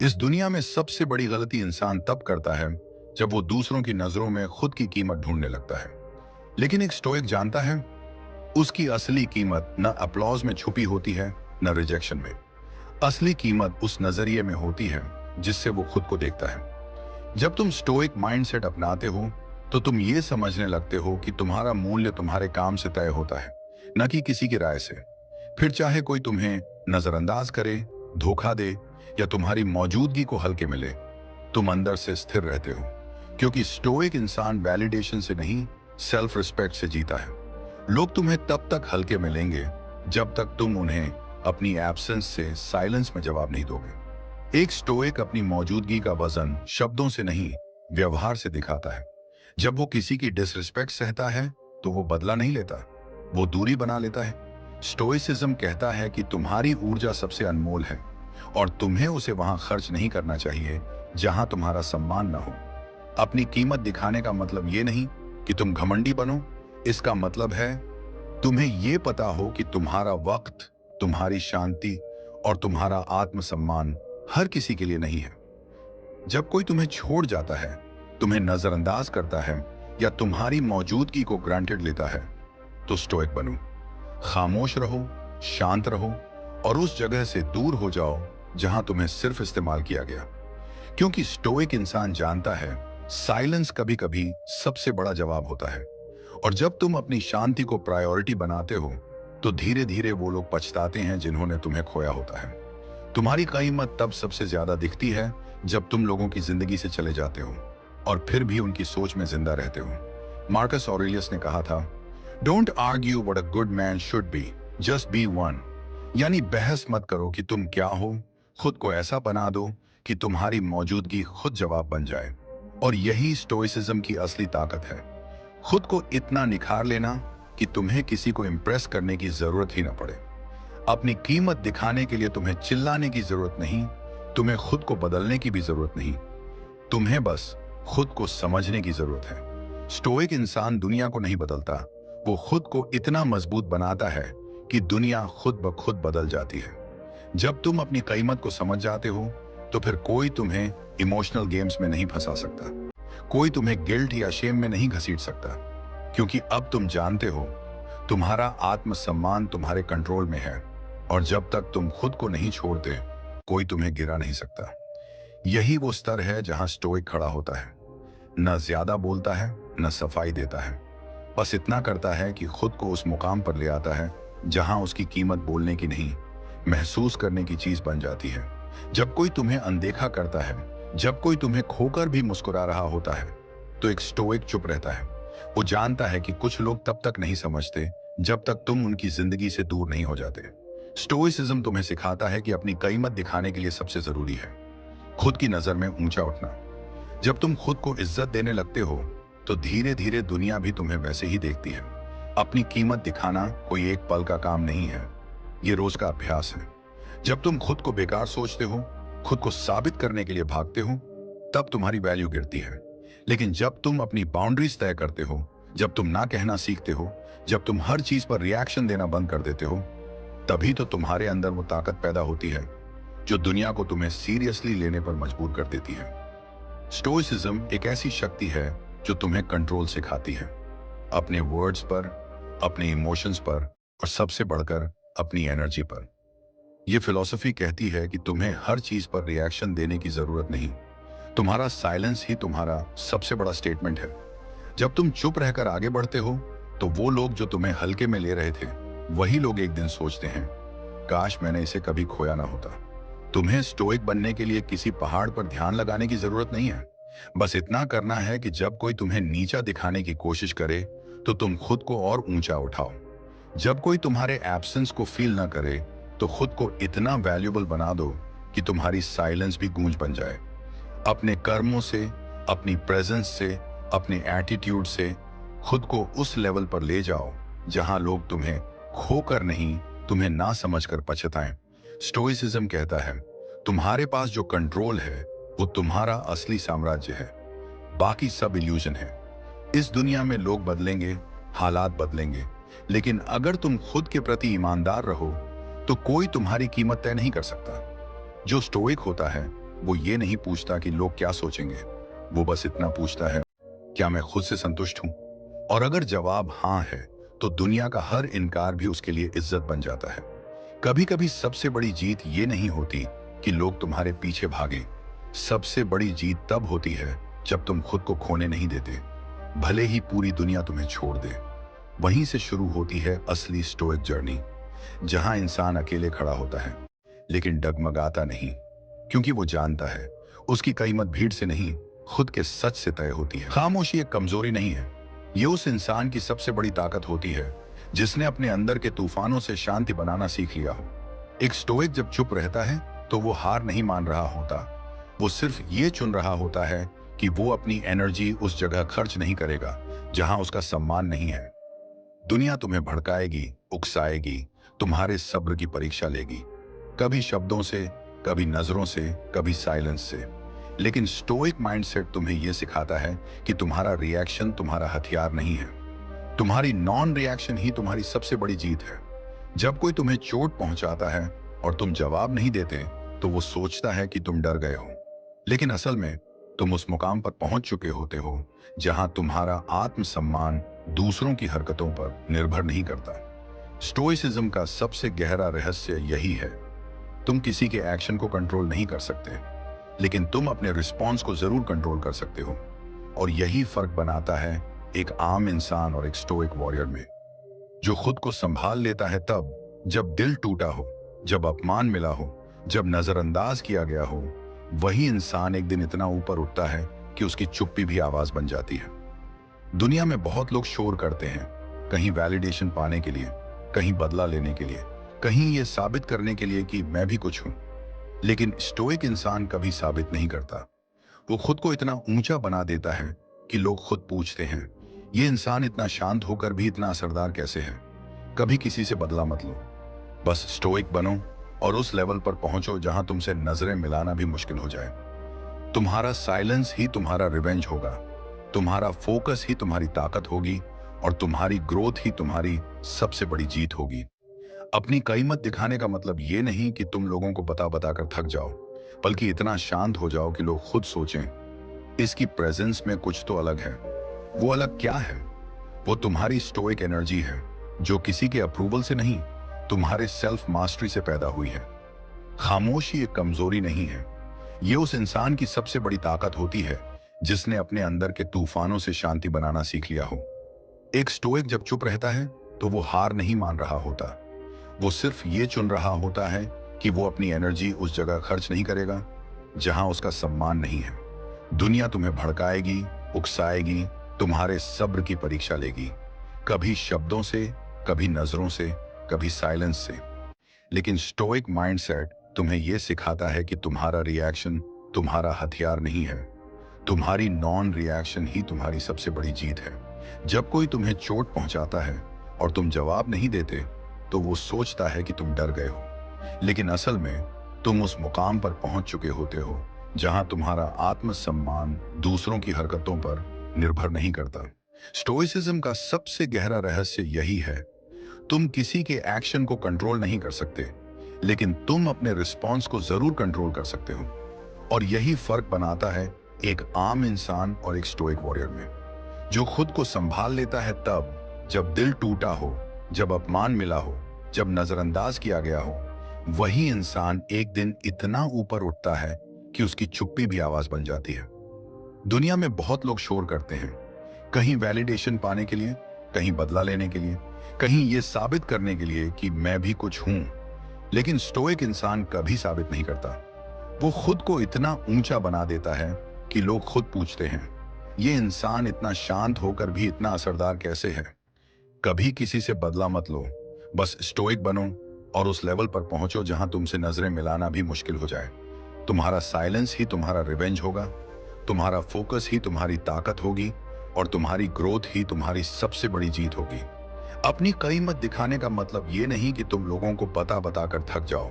इस दुनिया में सबसे बड़ी गलती इंसान तब करता है जब वो दूसरों की नजरों में खुद की कीमत ढूंढने लगता है। लेकिन एक स्टोइक जानता है उसकी असली कीमत न अप्लॉज में छुपी होती है, न रिजेक्शन में। असली कीमत उस नजरिए में होती है जिससे वो खुद को देखता है। जब तुम स्टोइक माइंडसेट अपनाते हो तो तुम ये समझने लगते हो कि तुम्हारा मूल्य तुम्हारे काम से तय होता है, न कि किसी की राय से। फिर चाहे कोई तुम्हें नजरअंदाज करे, धोखा दे या तुम्हारी मौजूदगी को हल्के में ले, तुम अंदर से स्थिर रहते हो। क्योंकि स्टोइक इंसान वैलिडेशन से नहीं, सेल्फ रिस्पेक्ट से जीता है। लोग तुम्हें तब तक हल्के में लेंगे जब तक तुम उन्हें अपनी एब्सेंस से साइलेंस में जवाब नहीं दोगे। एक स्टोइक अपनी मौजूदगी का वजन शब्दों से नहीं, व्यवहार से दिखाता है। जब वो किसी की डिसरिस्पेक्ट सहता है तो वो बदला नहीं लेता, वो दूरी बना लेता है। स्टोइसिज्म कहता है कि तुम्हारी ऊर्जा सबसे अनमोल है और तुम्हें उसे वहां खर्च नहीं करना चाहिए जहां तुम्हारा सम्मान न हो। अपनी कीमत दिखाने का मतलब ये नहीं कि तुम घमंडी बनो। इसका मतलब है तुम्हें ये पता हो कि तुम्हारा वक्त, तुम्हारी शांति और तुम्हारा आत्मसम्मान हर किसी के लिए नहीं है। जब कोई तुम्हें छोड़ जाता है, तुम्हें नजरअंदाज करता है या तुम्हारी मौजूदगी को ग्रांटेड लेता है, तो स्टोइक बनो। खामोश रहो, शांत रहो और उस जगह से दूर हो जाओ जहां तुम्हें सिर्फ इस्तेमाल किया गया। क्योंकि स्टोइक इंसान जानता है साइलेंस कभी कभी सबसे बड़ा जवाब होता है। और जब तुम अपनी शांति को प्रायोरिटी बनाते हो तो धीरे धीरे वो लोग पछताते हैं जिन्होंने तुम्हें खोया होता है। तुम्हारी कीमत तब सबसे ज्यादा दिखती है जब तुम लोगों की जिंदगी से चले जाते हो और फिर भी उनकी सोच में जिंदा रहते हो। मार्कस ऑरेलियस ने कहा था, don't argue what a good man should be, just be one. यानी बहस मत करो कि तुम क्या हो, खुद को ऐसा बना दो कि तुम्हारी मौजूदगी खुद जवाब बन जाए। और यही स्टोइसिज्म की असली ताकत है। खुद को इतना निखार लेना कि तुम्हें किसी को इम्प्रेस करने की जरूरत ही ना पड़े। अपनी कीमत दिखाने के लिए तुम्हें चिल्लाने की जरूरत नहीं, तुम्हें खुद को बदलने की भी जरूरत नहीं। तुम्हें बस खुद को समझने की जरूरत है। स्टोइक इंसान दुनिया को नहीं बदलता, वो खुद को इतना मजबूत बनाता है कि दुनिया खुद ब खुद बदल जाती है। जब तुम अपनी कीमत को समझ जाते हो तो फिर कोई तुम्हें इमोशनल गेम्स में नहीं फंसा सकता, कोई तुम्हें गिल्ट या शेम में नहीं घसीट सकता। क्योंकि अब तुम जानते हो तुम्हारा आत्मसम्मान तुम्हारे कंट्रोल में है और जब तक तुम खुद को नहीं छोड़ते कोई तुम्हें गिरा नहीं सकता। यही वो स्तर है जहां स्टोइक खड़ा होता है। न ज्यादा बोलता है, न सफाई देता है, बस इतना करता है कि खुद को उस मुकाम पर ले आता है जहां उसकी कीमत बोलने की नहीं, महसूस करने की चीज बन जाती है। जब कोई तुम्हें अनदेखा करता है, जब कोई तुम्हें खोकर भी मुस्कुरा रहा होता है, तो एक स्टोइक चुप रहता है। वो जानता है कि कुछ लोग तब तक नहीं समझते जब तक तुम उनकी जिंदगी से दूर नहीं हो जाते। स्टोइसिज्म तुम्हें सिखाता है कि अपनी कीमत दिखाने के लिए सबसे जरूरी है खुद की नजर में ऊंचा उठना। जब तुम खुद को इज्जत देने लगते हो तो धीरे धीरे दुनिया भी तुम्हें वैसे ही देखती है। अपनी कीमत दिखाना कोई एक पल का काम नहीं है, ये रोज का अभ्यास है। जब तुम खुद को बेकार सोचते हो, खुद को साबित करने के लिए भागते हो, तब तुम्हारी वैल्यू गिरती है। लेकिन जब तुम अपनी बाउंड्रीज तय करते हो, जब तुम ना कहना सीखते हो, जब तुम हर चीज पर रिएक्शन देना बंद कर देते हो, तभी तो तुम्हारे अंदर वो ताकत पैदा होती है जो दुनिया को तुम्हें सीरियसली लेने पर मजबूर कर देती है। स्टोइसिज्म एक ऐसी शक्ति है जो तुम्हें कंट्रोल सिखाती है, अपने वर्ड्स पर, अपने इमोशंस पर और सबसे बढ़कर अपनी एनर्जी पर। यह फिलॉसफी कहती है कि तुम्हें हर चीज पर रिएक्शन देने की जरूरत नहीं, तुम्हारा साइलेंस ही तुम्हारा सबसे बड़ा स्टेटमेंट है। जब तुम चुप रहकर आगे बढ़ते हो तो वो लोग जो तुम्हें हल्के में ले रहे थे, वही लोग एक दिन सोचते हैं, काश मैंने इसे कभी खोया ना होता। तुम्हें स्टोइक बनने के लिए किसी पहाड़ पर ध्यान लगाने की जरूरत नहीं है। बस इतना करना है कि जब कोई तुम्हें नीचा दिखाने की कोशिश करे तो तुम खुद को और ऊंचा उठाओ। जब कोई तुम्हारे एब्सेंस को फील ना करे तो खुद को इतना वैल्यूबल बना दो कि तुम्हारी साइलेंस भी गूंज बन जाए। अपने कर्मों से, अपनी प्रेजेंस से, अपने एटीट्यूड से खुद को उस लेवल पर ले जाओ जहां लोग तुम्हें खोकर नहीं, तुम्हें ना समझकर पछताएं। स्टोइसिज्म कहता है तुम्हारे पास जो कंट्रोल है वो तुम्हारा असली साम्राज्य है, बाकी सब इल्यूजन है। इस दुनिया में लोग बदलेंगे, हालात बदलेंगे, लेकिन अगर तुम खुद के प्रति ईमानदार रहो तो कोई तुम्हारी कीमत तय नहीं कर सकता। जो स्टोइक होता है वो ये नहीं पूछता कि लोग क्या सोचेंगे, वो बस इतना पूछता है, क्या मैं खुद से संतुष्ट हूं? और अगर जवाब हाँ है, तो दुनिया का हर इनकार भी उसके लिए इज्जत बन जाता है। कभी कभी सबसे बड़ी जीत ये नहीं होती कि लोग तुम्हारे पीछे भागें। सबसे बड़ी जीत तब होती है जब तुम खुद को खोने नहीं देते, भले ही पूरी दुनिया तुम्हें छोड़ दे। वहीं से शुरू होती है असली स्टोइक जर्नी, जहां इंसान अकेले खड़ा होता है, लेकिन डगमगाता नहीं, क्योंकि वो जानता है उसकी कीमत भीड़ से नहीं, खुद के सच से तय होती है। खामोशी एक कमजोरी नहीं है, ये उस इंसान की सबसे बड़ी ताकत होती है जिसने अपने अंदर के तूफानों से शांति बनाना सीख लिया हो। एक स्टोइक जब चुप रहता है तो वो हार नहीं मान रहा होता, वो सिर्फ ये चुन रहा होता है कि वो अपनी एनर्जी उस जगह खर्च नहीं करेगा जहां उसका सम्मान नहीं है। दुनिया तुम्हें भड़काएगी, उकसाएगी, तुम्हारे सब्र की परीक्षा लेगी, कभी शब्दों से, कभी नजरों से, कभी साइलेंस से। लेकिन स्टोइक माइंडसेट तुम्हें यह सिखाता है कि तुम्हारा रिएक्शन तुम्हारा हथियार नहीं है, तुम्हारी नॉन रिएक्शन ही तुम्हारी सबसे बड़ी जीत है। जब कोई तुम्हें चोट पहुंचाता है और तुम जवाब नहीं देते, तो वो सोचता है कि तुम डर गए हो, लेकिन असल में तुम उस मुकाम पर पहुंच चुके होते हो जहां तुम्हारा आत्मसम्मान दूसरों की हरकतों पर निर्भर नहीं करता। स्टोइसिज्म का सबसे गहरा रहस्य यही है, तुम किसी के एक्शन को कंट्रोल नहीं कर सकते, लेकिन तुम अपने रिस्पॉन्स को जरूर कंट्रोल कर सकते हो। और यही फर्क बनाता है एक आम इंसान और एक स्टोइक वॉरियर में। जो खुद को संभाल लेता है तब जब दिल टूटा हो, जब अपमान मिला हो, जब नजरअंदाज किया गया हो, वही इंसान एक दिन इतना ऊपर उठता है कि उसकी चुप्पी भी आवाज बन जाती है। दुनिया में बहुत लोग शोर करते हैं, कहीं वैलिडेशन पाने के लिए, कहीं बदला लेने के लिए, कहीं ये साबित करने के लिए कि मैं भी कुछ हूं। लेकिन स्टोइक इंसान कभी साबित नहीं करता, वो खुद को इतना ऊंचा बना देता है कि लोग खुद पूछते हैं, ये इंसान इतना शांत होकर भी इतना असरदार कैसे है? कभी किसी से बदला मत लो, बस स्टोइक बनो और उस लेवल पर पहुंचो जहां तुमसे नजरें मिलाना भी मुश्किल हो जाए। तुम्हारा साइलेंस ही तुम्हारा रिवेंज होगा, तुम्हारा फोकस ही तुम्हारी ताकत होगी, और तुम्हारी ग्रोथ ही तुम्हारी सबसे बड़ी जीत होगी। अपनी कीमत दिखाने का मतलब ये नहीं कि तुम लोगों को बता बता कर थक जाओ, बल्कि इतना शांत हो जाओ कि लोग खुद सोचें, इसकी प्रेजेंस में कुछ तो अलग है। वो अलग क्या है? वो तुम्हारी स्टोइक एनर्जी है, जो किसी के अप्रूवल से नहीं, तुम्हारे सेल्फ मास्टरी से पैदा हुई है। खामोशी एक कमजोरी नहीं है, ये उस इंसान की सबसे बड़ी ताकत होती है जिसने अपने अंदर के तूफानों से शांति बनाना सीख लिया हो। एक स्टोइक जब चुप रहता है तो वो हार नहीं मान रहा होता, वो सिर्फ ये चुन रहा होता है कि वो अपनी एनर्जी उस जगह खर्च नहीं करेगा जहां उसका सम्मान नहीं है। दुनिया तुम्हें भड़काएगी, उकसाएगी, तुम्हारे सब्र की परीक्षा लेगी, कभी शब्दों से, कभी नजरों से, कभी साइलेंस से। लेकिन स्टोइक माइंडसेट तुम्हें यह सिखाता है कि तुम्हारा रिएक्शन तुम्हारा हथियार नहीं है, तुम्हारी नॉन रिएक्शन ही तुम्हारी सबसे बड़ी जीत है। जब कोई तुम्हें चोट पहुंचाता है और तुम जवाब नहीं देते, तो वो सोचता है कि तुम डर गए हो, लेकिन असल में तुम उस मुकाम पर पहुंच चुके होते हो जहां तुम्हारा आत्मसम्मान दूसरों की हरकतों पर निर्भर नहीं करता। स्टोइसिज्म का सबसे गहरा रहस्य यही है, तुम किसी के एक्शन को कंट्रोल नहीं कर सकते, लेकिन तुम अपने रिस्पॉन्स को जरूर कंट्रोल कर सकते हो। और यही फर्क बनाता है एक आम इंसान और एक स्टोइक वॉरियर में। जो खुद को संभाल लेता है तब जब दिल टूटा हो, जब अपमान मिला हो, जब नजरअंदाज किया गया हो, वही इंसान एक दिन इतना ऊपर उठता है कि उसकी चुप्पी भी आवाज बन जाती है। दुनिया में बहुत लोग शोर करते हैं, कहीं वैलिडेशन पाने के लिए, कहीं बदला लेने के लिए, कहीं ये साबित करने के लिए कि मैं भी कुछ हूं। लेकिन स्टोइक इंसान कभी साबित नहीं करता, वो खुद को इतना ऊंचा बना देता है कि लोग खुद पूछते हैं, ये इंसान इतना शांत होकर भी इतना असरदार कैसे है? कभी किसी से बदला मत लो, बस स्टोइक बनो और उस लेवल पर पहुंचो जहां तुमसे नजरें मिलाना भी मुश्किल हो जाए। तुम्हारा साइलेंस ही तुम्हारा रिवेंज होगा, तुम्हारा फोकस ही तुम्हारी ताकत होगी, और तुम्हारी ग्रोथ ही तुम्हारी सबसे बड़ी जीत होगी। अपनी कीमत दिखाने का मतलब ये नहीं कि तुम लोगों को बता बता कर थक जाओ,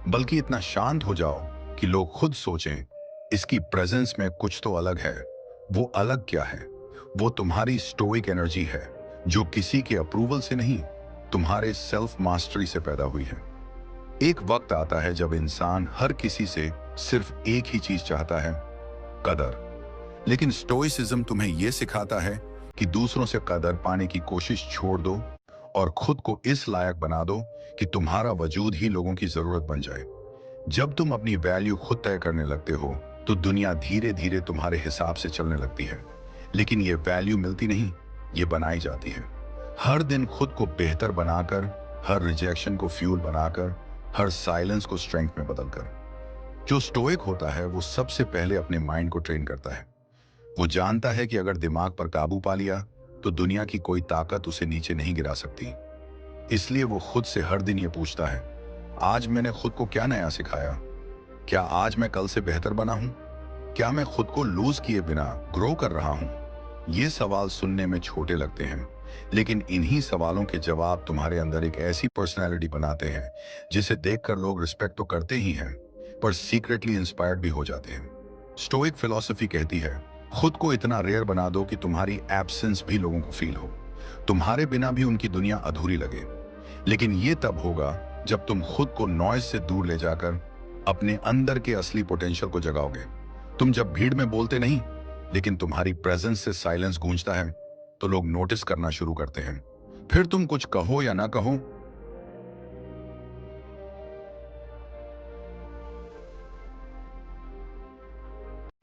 बल्कि इतना शांत हो जाओ कि लोग खुद सोचें, इसकी प्रेजेंस में कुछ तो अलग है। वो अलग क्या है? वो तुम्हारी स्टोइक एनर्जी है, जो किसी के अप्रूवल से नहीं, तुम्हारे सेल्फ मास्टरी से पैदा हुई है। एक वक्त आता है जब इंसान हर किसी से सिर्फ एक ही चीज चाहता है, कदर। लेकिन स्टोइसिज्म तुम्हें यह सिखाता है कि दूसरों से कदर पाने की कोशिश छोड़ दो और खुद को इस लायक बना दो कि तुम्हारा वजूद ही लोगों की जरूरत बन जाए। जब तुम अपनी वैल्यू खुद तय करने लगते हो तो दुनिया धीरे धीरे तुम्हारे हिसाब से चलने लगती है। लेकिन ये वैल्यू मिलती नहीं, ये बनाई जाती है। हर दिन खुद को बेहतर बनाकर, हर रिजेक्शन को फ्यूल बनाकर, हर साइलेंस को स्ट्रेंथ में बदलकर। जो स्टोइक होता है वो सबसे पहले अपने माइंड को ट्रेन करता है। वो जानता है कि अगर दिमाग पर काबू पा लिया तो दुनिया की कोई ताकत उसे नीचे नहीं गिरा सकती। इसलिए वो खुद से हर दिन ये पूछता है, आज मैंने खुद को क्या नया सिखाया? क्या आज मैं कल से बेहतर बना हूं? क्या मैं खुद को लूज किए बिना ग्रो कर रहा हूं? ये सवाल सुनने में छोटे लगते हैं, लेकिन इन्हीं सवालों के जवाब तुम्हारे अंदर एक ऐसी पर्सनैलिटी बनाते हैं जिसे देखकर लोग रिस्पेक्ट तो करते ही हैं, पर सीक्रेटली इंस्पायर्ड भी हो जाते हैं। स्टोइक फिलॉसफी कहती है, खुद को इतना रेयर बना दो कि तुम्हारी एब्सेंस भी लोगों को फील हो, तुम्हारे बिना भी उनकी दुनिया अधूरी लगे। लेकिन ये तब होगा जब तुम खुद को नॉइज से दूर ले जाकर अपने अंदर के असली पोटेंशियल को जगाओगे। तुम जब भीड़ में बोलते नहीं, लेकिन तुम्हारी प्रेजेंस से साइलेंस गूंजता है, तो लोग नोटिस करना शुरू करते हैं। फिर तुम कुछ कहो या ना कहो,